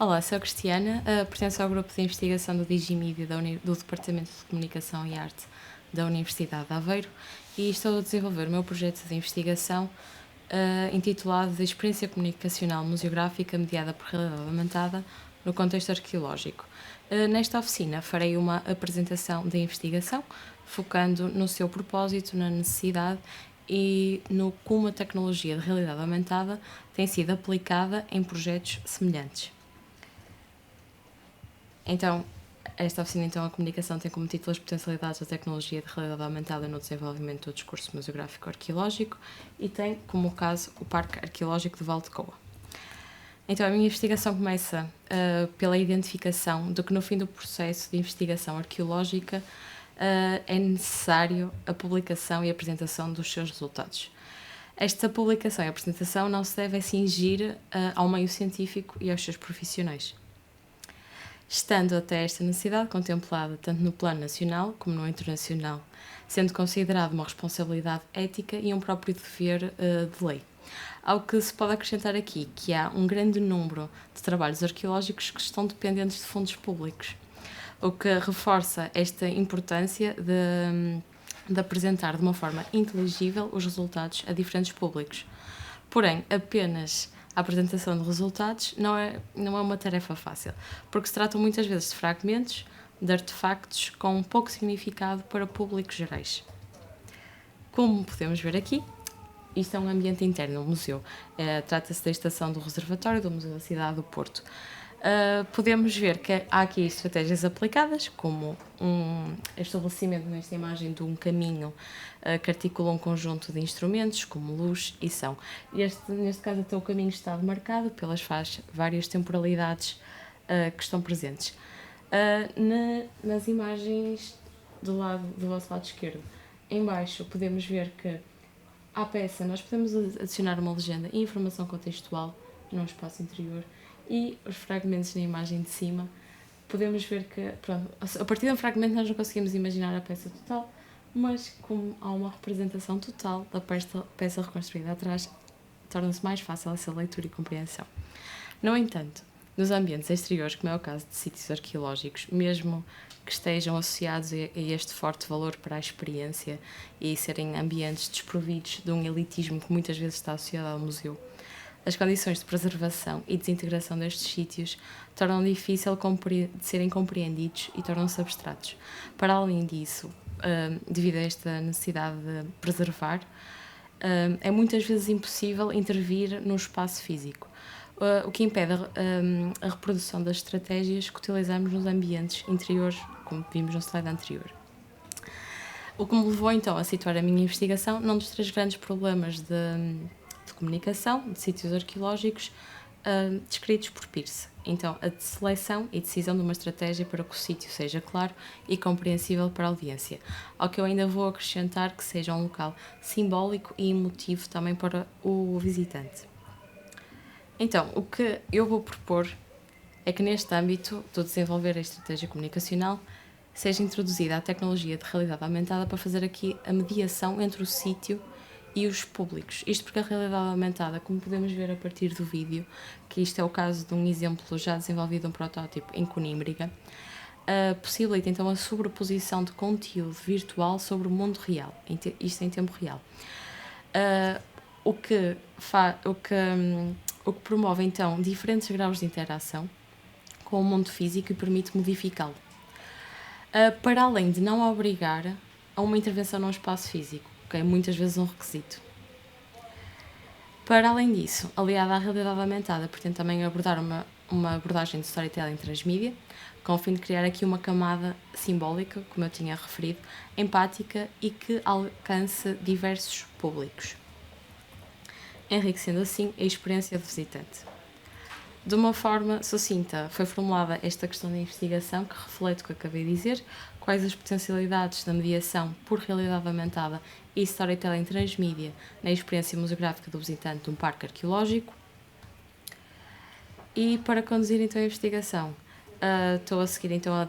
Olá, sou a Cristiana, pertenço ao grupo de investigação do Digimídia do Departamento de Comunicação e Arte da Universidade de Aveiro e estou a desenvolver o meu projeto de investigação intitulado de Experiência Comunicacional Museográfica mediada por realidade aumentada no contexto arqueológico. Nesta oficina farei uma apresentação da investigação, focando no seu propósito, na necessidade e no como a tecnologia de realidade aumentada tem sido aplicada em projetos semelhantes. Então, esta oficina, a comunicação, tem como título as potencialidades da tecnologia de realidade aumentada no desenvolvimento do discurso museográfico arqueológico e tem como caso o Parque Arqueológico de Val de Coa. Então, a minha investigação começa pela identificação de que no fim do processo de investigação arqueológica é necessário a publicação e apresentação dos seus resultados. Esta publicação e apresentação não se deve cingir ao meio científico e aos seus profissionais. Estando até esta necessidade contemplada tanto no plano nacional como no internacional, sendo considerado uma responsabilidade ética e um próprio dever de lei. Ao que se pode acrescentar aqui que há um grande número de trabalhos arqueológicos que estão dependentes de fundos públicos, o que reforça esta importância de apresentar de uma forma inteligível os resultados a diferentes públicos. Porém, apenas a apresentação de resultados não é uma tarefa fácil, porque se tratam muitas vezes de fragmentos, de artefactos com pouco significado para públicos gerais. Como podemos ver aqui, isto é um ambiente interno, um museu. Trata-se da estação do reservatório do Museu da Cidade do Porto. Podemos ver que há aqui estratégias aplicadas, como um estabelecimento nesta imagem de um caminho que articula um conjunto de instrumentos, como luz e som. Neste caso, até o caminho está demarcado pelas várias temporalidades que estão presentes. Nas imagens do vosso lado esquerdo, em baixo, podemos ver que à peça nós podemos adicionar uma legenda e informação contextual no espaço interior. E os fragmentos na imagem de cima, podemos ver que, a partir de um fragmento nós não conseguimos imaginar a peça total, mas como há uma representação total da peça reconstruída atrás, torna-se mais fácil essa leitura e compreensão. No entanto, nos ambientes exteriores, como é o caso de sítios arqueológicos, mesmo que estejam associados a este forte valor para a experiência e serem ambientes desprovidos de um elitismo que muitas vezes está associado ao museu, as condições de preservação e desintegração destes sítios tornam difícil de serem compreendidos e tornam-se abstratos. Para além disso, devido a esta necessidade de preservar, é muitas vezes impossível intervir no espaço físico, o que impede a reprodução das estratégias que utilizamos nos ambientes interiores, como vimos no slide anterior. O que me levou então a situar a minha investigação num dos três grandes problemas de comunicação de sítios arqueológicos descritos por Peirce. Então, a seleção e decisão de uma estratégia para que o sítio seja claro e compreensível para a audiência, ao que eu ainda vou acrescentar que seja um local simbólico e emotivo também para o visitante. Então, o que eu vou propor é que neste âmbito do desenvolver a estratégia comunicacional seja introduzida a tecnologia de realidade aumentada para fazer aqui a mediação entre o sítio e os públicos. Isto porque a realidade aumentada, como podemos ver a partir do vídeo, que isto é o caso de um exemplo já desenvolvido, um protótipo em Conímbriga, possibilita então a sobreposição de conteúdo virtual sobre o mundo real, isto em tempo real. O que promove então diferentes graus de interação com o mundo físico e permite modificá-lo. Para além de não obrigar a uma intervenção num espaço físico, que é muitas vezes um requisito. Para além disso, aliada à realidade aumentada, pretende também abordar uma abordagem de storytelling transmídia, com o fim de criar aqui uma camada simbólica, como eu tinha referido, empática e que alcance diversos públicos, enriquecendo assim a experiência do visitante. De uma forma sucinta, foi formulada esta questão de investigação que reflete o que acabei de dizer, quais as potencialidades da mediação por realidade aumentada e storytelling transmídia na experiência museográfica do visitante de um parque arqueológico. E para conduzir então a investigação, estou a seguir então a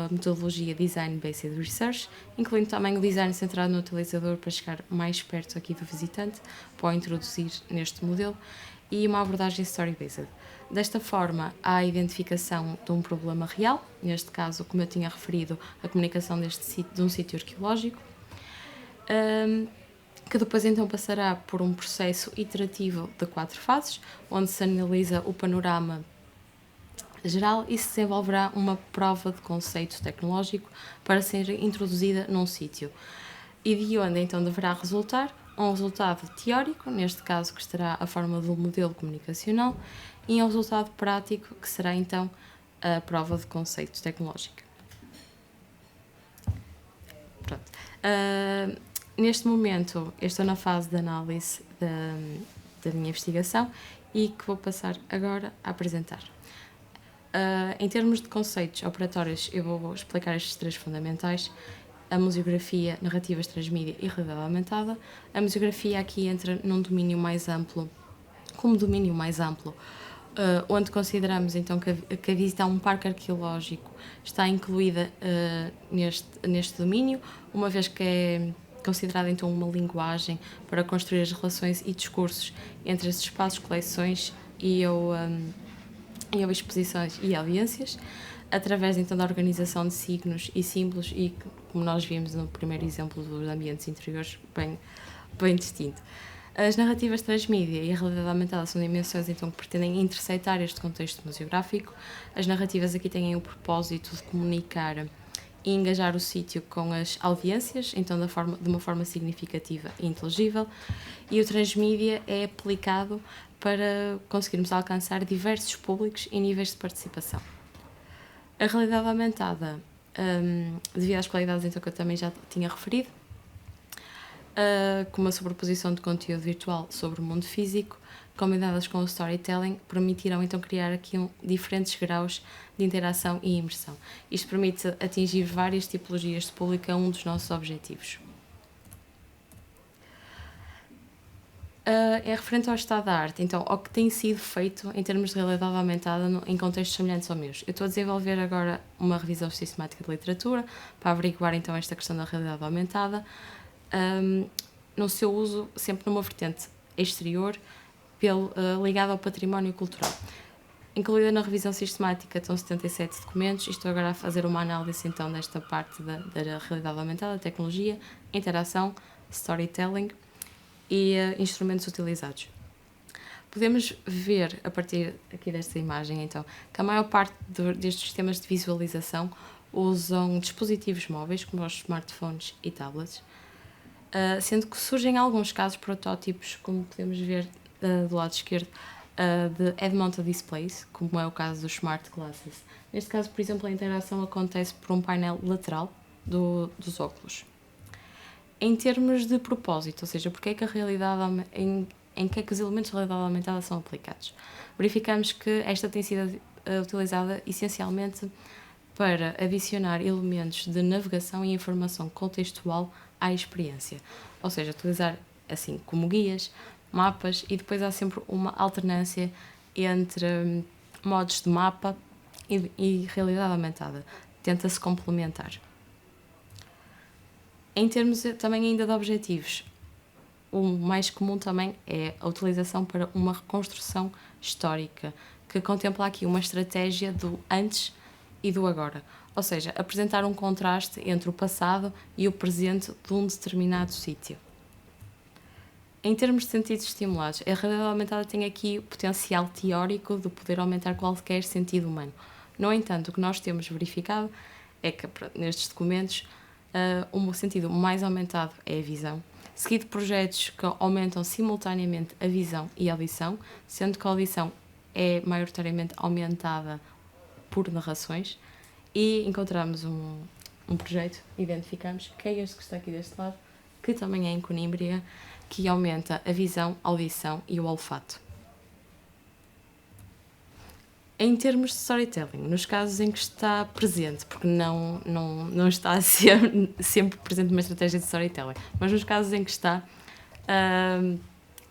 metodologia Design Based Research, incluindo também o design centrado no utilizador para chegar mais perto aqui do visitante, para o introduzir neste modelo, e uma abordagem story-based. Desta forma, há a identificação de um problema real, neste caso, como eu tinha referido, a comunicação de um sítio arqueológico, que depois então passará por um processo iterativo de 4 fases, onde se analisa o panorama geral e se desenvolverá uma prova de conceito tecnológico para ser introduzida num sítio, e de onde então deverá resultar um resultado teórico, neste caso que estará a forma do modelo comunicacional, e um resultado prático, que será então a prova de conceito tecnológico. Pronto. Neste momento, eu estou na fase de análise da minha investigação e que vou passar agora a apresentar. Em termos de conceitos operatórios, eu vou explicar estes 3 fundamentais: a museografia, narrativas transmídia e realidade aumentada. A museografia aqui entra num domínio mais amplo, onde consideramos então que a visita a um parque arqueológico está incluída neste domínio, uma vez que é considerada então uma linguagem para construir as relações e discursos entre esses espaços, coleções e exposições e audiências, através então da organização de signos e símbolos e, como nós vimos no primeiro exemplo dos ambientes interiores, bem distinto. As narrativas transmídia e a realidade aumentada são dimensões então que pretendem intersetar este contexto museográfico. As narrativas aqui têm o propósito de comunicar e engajar o sítio com as audiências, então de uma forma significativa e inteligível, e o transmídia é aplicado para conseguirmos alcançar diversos públicos e níveis de participação. A realidade aumentada, devido às qualidades então, que eu também já tinha referido, como a sobreposição de conteúdo virtual sobre o mundo físico, combinadas com o storytelling, permitirão então criar aqui diferentes graus de interação e imersão. Isto permite atingir várias tipologias de público, é um dos nossos objetivos. É referente ao estado da arte, então, ao que tem sido feito em termos de realidade aumentada em contextos semelhantes ao meus. Eu estou a desenvolver agora uma revisão sistemática de literatura para averiguar então esta questão da realidade aumentada, no seu uso sempre numa vertente exterior, ligada ao património cultural. Incluída na revisão sistemática estão 77 documentos e estou agora a fazer uma análise então desta parte da realidade aumentada, tecnologia, interação, storytelling e instrumentos utilizados. Podemos ver, a partir aqui desta imagem, então, que a maior parte destes sistemas de visualização usam dispositivos móveis, como os smartphones e tablets, sendo que surgem alguns casos protótipos, como podemos ver do lado esquerdo, de head-mounted displays, como é o caso dos smart glasses. Neste caso, por exemplo, a interação acontece por um painel lateral dos óculos. Em termos de propósito, ou seja, porque é que a realidade, em que é que os elementos de realidade aumentada são aplicados? Verificamos que esta tem sido utilizada essencialmente para adicionar elementos de navegação e informação contextual à experiência, ou seja, utilizar assim como guias, mapas, e depois há sempre uma alternância entre modos de mapa e realidade aumentada. Tenta-se complementar. Em termos também ainda de objetivos, o mais comum também é a utilização para uma reconstrução histórica, que contempla aqui uma estratégia do antes e do agora, ou seja, apresentar um contraste entre o passado e o presente de um determinado sítio. Em termos de sentidos estimulados, a realidade aumentada tem aqui o potencial teórico de poder aumentar qualquer sentido humano. No entanto, o que nós temos verificado é que nestes documentos o sentido mais aumentado é a visão, seguido de projetos que aumentam simultaneamente a visão e a audição, sendo que a audição é maioritariamente aumentada por narrações, e encontramos um projeto, identificamos, que é este que está aqui deste lado, que também é em Conímbria, que aumenta a visão, a audição e o olfato. Em termos de storytelling, nos casos em que está presente, porque não está a ser sempre presente uma estratégia de storytelling, mas nos casos em que está,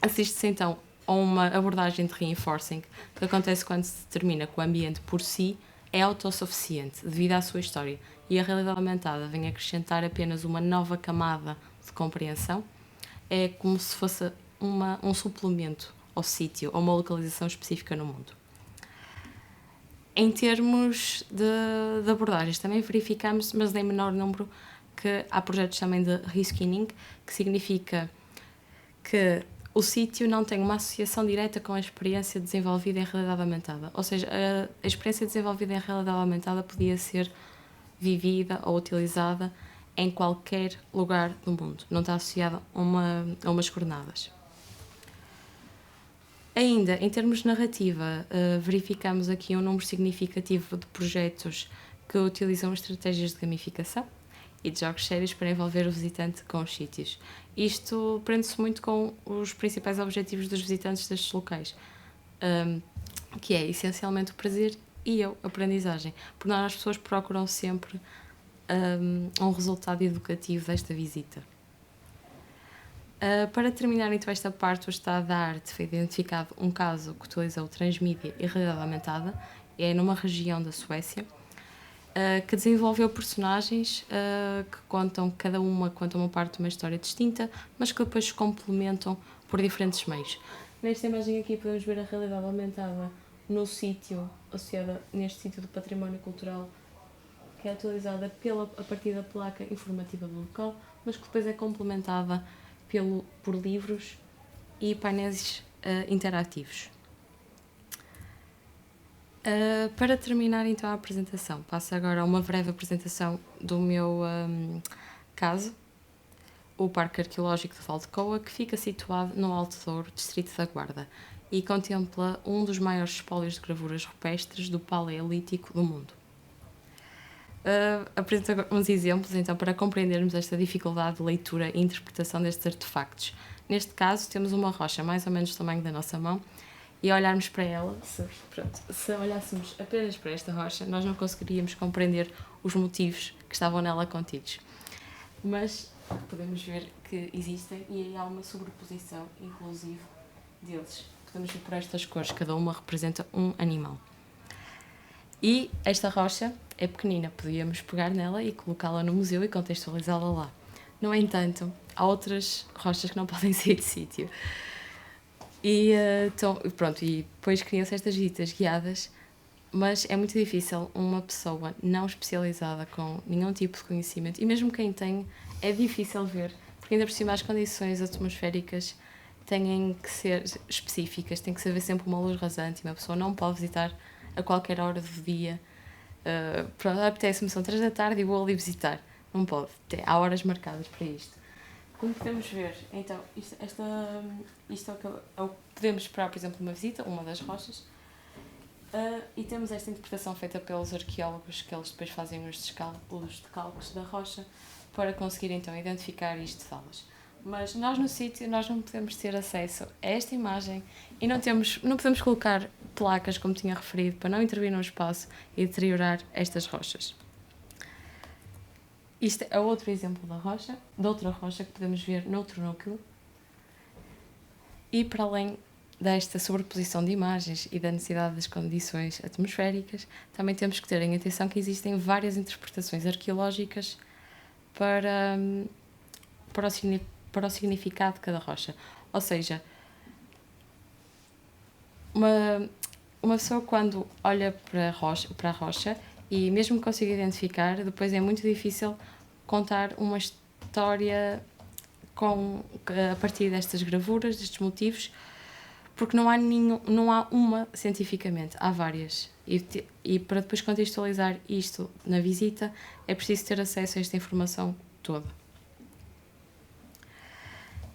assiste-se então a uma abordagem de reinforcing, que acontece quando se determina que o ambiente por si é autossuficiente devido à sua história, e a realidade aumentada vem acrescentar apenas uma nova camada de compreensão. É como se fosse um suplemento ao sítio, ou uma localização específica no mundo. Em termos de abordagens, também verificamos, mas em menor número, que há projetos também de reskinning, que significa que o sítio não tem uma associação direta com a experiência desenvolvida em realidade aumentada. Ou seja, a experiência desenvolvida em realidade aumentada podia ser vivida ou utilizada em qualquer lugar do mundo. Não está associada a umas coordenadas. Ainda, em termos de narrativa, verificamos aqui um número significativo de projetos que utilizam estratégias de gamificação e de jogos sérios para envolver o visitante com os sítios. Isto prende-se muito com os principais objetivos dos visitantes destes locais, que é essencialmente o prazer e a aprendizagem. Por nós, as pessoas procuram sempre um resultado educativo desta visita. Para terminar então esta parte, o estado da arte foi identificado um caso que utilizou transmídia e realidade aumentada, é numa região da Suécia, que desenvolveu personagens que cada uma conta uma parte de uma história distinta, mas que depois se complementam por diferentes meios. Nesta imagem aqui podemos ver a realidade aumentada no sítio, associada neste sítio do património cultural, que é utilizada a partir da placa informativa do local, mas que depois é complementada por livros e painéis interativos. Para terminar então a apresentação, passo agora a uma breve apresentação do meu caso, o Parque Arqueológico de Valdecoa, que fica situado no Alto Douro, distrito da Guarda, e contempla um dos maiores espólios de gravuras rupestres do Paleolítico do mundo. Apresento agora uns exemplos, então, para compreendermos esta dificuldade de leitura e interpretação destes artefactos. Neste caso, temos uma rocha mais ou menos do tamanho da nossa mão, e olharmos para ela, se olhássemos apenas para esta rocha, nós não conseguiríamos compreender os motivos que estavam nela contidos. Mas podemos ver que existem e aí há uma sobreposição, inclusive, deles. Podemos ver por estas cores, cada uma representa um animal. E esta rocha é pequenina, podíamos pegar nela e colocá-la no museu e contextualizá-la lá. No entanto, há outras rochas que não podem sair de sítio. E depois criam-se estas visitas guiadas, mas é muito difícil uma pessoa não especializada com nenhum tipo de conhecimento, e mesmo quem tem, é difícil ver, porque ainda por cima as condições atmosféricas têm que ser específicas, tem que se haver sempre uma luz rasante e uma pessoa não pode visitar a qualquer hora do dia. Apetece-me, são 3 da tarde e vou ali visitar. Não pode, há horas marcadas para isto. Como podemos ver, então, isto é o que podemos esperar, por exemplo, uma visita, uma das rochas, e temos esta interpretação feita pelos arqueólogos, que eles depois fazem os decalques da rocha para conseguir então identificar e estudá-las. Mas nós no sítio nós não podemos ter acesso a esta imagem e não podemos colocar placas, como tinha referido, para não intervir no espaço e deteriorar estas rochas. Isto é outro exemplo de outra rocha que podemos ver noutro núcleo. E para além desta sobreposição de imagens e da necessidade das condições atmosféricas, também temos que ter em atenção que existem várias interpretações arqueológicas para o significado de cada rocha. Ou seja, uma pessoa quando olha para a rocha e mesmo que consiga identificar, depois é muito difícil contar uma história a partir destas gravuras, destes motivos, porque não há uma cientificamente, há várias. E para depois contextualizar isto na visita, é preciso ter acesso a esta informação toda.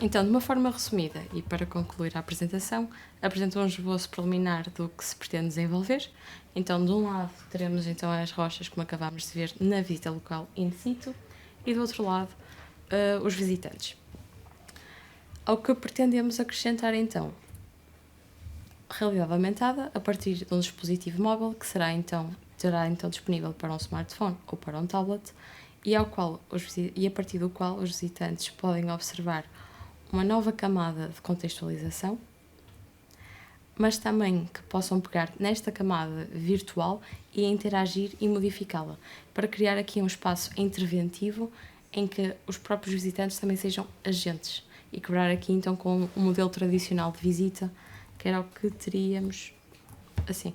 Então, de uma forma resumida, e para concluir a apresentação, apresento um esboço preliminar do que se pretende desenvolver. Então, de um lado, teremos então as rochas, como acabámos de ver, na visita local in situ, e do outro lado, os visitantes. Ao que pretendemos acrescentar, então, realidade aumentada a partir de um dispositivo móvel que terá então disponível para um smartphone ou para um tablet e a partir do qual os visitantes podem observar uma nova camada de contextualização, mas também que possam pegar nesta camada virtual e interagir e modificá-la, para criar aqui um espaço interventivo em que os próprios visitantes também sejam agentes e quebrar aqui então com um modelo tradicional de visita, que era o que teríamos assim.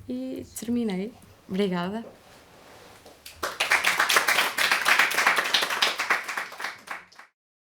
E terminei. Obrigada.